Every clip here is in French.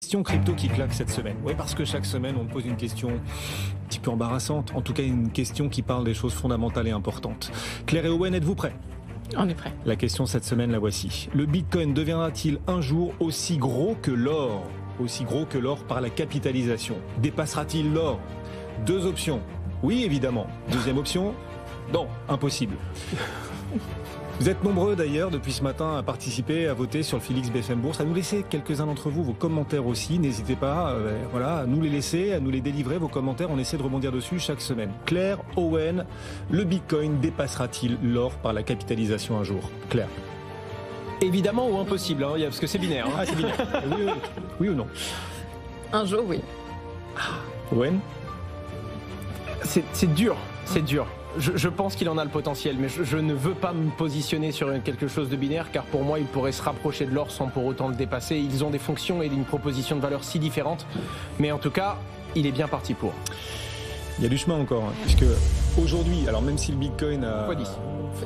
question crypto qui claque cette semaine. Oui, parce que chaque semaine, on me pose une question un petit peu embarrassante. En tout cas, une question qui parle des choses fondamentales et importantes. Claire et Owen, êtes-vous prêts ? On est prêt. La question cette semaine, la voici. Le Bitcoin deviendra-t-il un jour aussi gros que l'or ? Aussi gros que l'or par la capitalisation ? Dépassera-t-il l'or ? Deux options. Oui, évidemment. Deuxième option ? Non, impossible. Vous êtes nombreux d'ailleurs depuis ce matin à participer, à voter sur le Félix BFM Bourse, à nous laisser quelques-uns d'entre vous vos commentaires aussi. N'hésitez pas à nous les laisser, à nous les délivrer, vos commentaires. On essaie de rebondir dessus chaque semaine. Claire, Owen, le Bitcoin dépassera-t-il l'or par la capitalisation un jour ? Claire. Évidemment ou impossible, hein, parce que c'est binaire. Hein. Ah, c'est binaire. Oui ou non ? Un jour, oui. Owen ? C'est dur, c'est dur. Je pense qu'il en a le potentiel, mais je ne veux pas me positionner sur quelque chose de binaire, car pour moi, il pourrait se rapprocher de l'or sans pour autant le dépasser. Ils ont des fonctions et une proposition de valeur si différentes, mais en tout cas, il est bien parti pour. Il y a du chemin encore, hein, puisque aujourd'hui, alors même si le Bitcoin a... X10.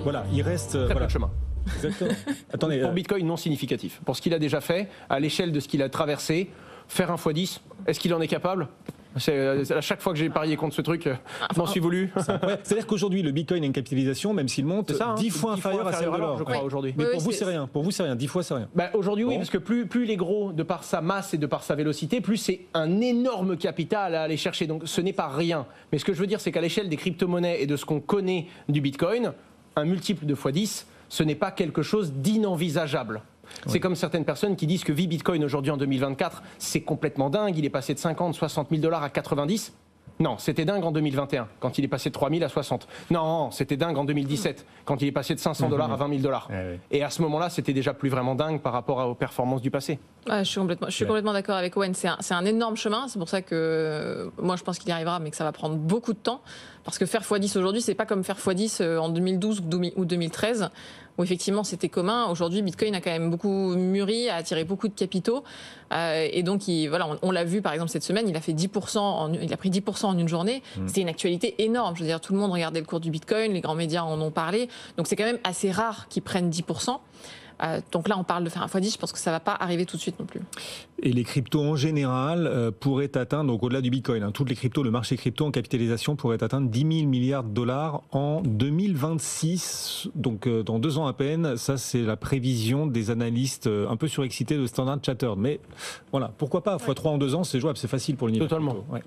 Voilà, il reste... Très peu de chemin. Exactement. Attendez, pour Bitcoin, non significatif. Pour ce qu'il a déjà fait, à l'échelle de ce qu'il a traversé, faire un x10, est-ce qu'il en est capable ? À chaque fois que j'ai parié contre ce truc, je m'en suis voulu. C'est-à-dire qu'aujourd'hui, le Bitcoin a une capitalisation, même s'il monte, 10 fois inférieure à celle de l'or. Je crois, aujourd'hui. Mais pour vous, c'est rien. Pour vous, c'est rien. 10 fois, c'est rien. Aujourd'hui, oui, parce que plus il est gros de par sa masse et de par sa vélocité, plus c'est un énorme capital à aller chercher. Donc ce n'est pas rien. Mais ce que je veux dire, c'est qu'à l'échelle des crypto-monnaies et de ce qu'on connaît du Bitcoin, un multiple de x10, ce n'est pas quelque chose d'inenvisageable. C'est comme certaines personnes qui disent que vit Bitcoin aujourd'hui en 2024, c'est complètement dingue, il est passé de 50, 60 000 $ à 90. Non, c'était dingue en 2021, quand il est passé de 3 000 à 60. Non, c'était dingue en 2017, quand il est passé de 500 $ à 20 000 $. Et à ce moment-là, c'était déjà plus vraiment dingue par rapport aux performances du passé. Je suis complètement d'accord avec Owen. C'est un énorme chemin. C'est pour ça que moi, je pense qu'il y arrivera, mais que ça va prendre beaucoup de temps. Parce que faire x10 aujourd'hui, c'est pas comme faire x10 en 2012 ou 2013, où effectivement c'était commun. Aujourd'hui, Bitcoin a quand même beaucoup mûri, a attiré beaucoup de capitaux. Et donc, on l'a vu par exemple cette semaine, il a fait 10%, il a pris 10% en une journée. C'était une actualité énorme. Je veux dire, tout le monde regardait le cours du Bitcoin, les grands médias en ont parlé. Donc, c'est quand même assez rare qu'ils prennent 10%. Donc là, on parle de faire un x10, je pense que ça ne va pas arriver tout de suite non plus. Et les cryptos en général pourraient atteindre, donc au-delà du Bitcoin, toutes les cryptos, le marché crypto en capitalisation pourrait atteindre 10 000 milliards de dollars en 2026, donc dans 2 ans à peine. Ça, c'est la prévision des analystes un peu surexcités de Standard Chartered. Mais voilà, pourquoi pas, x3 en 2 ans, c'est jouable, c'est facile pour l'univers. Totalement. Crypto. Ouais.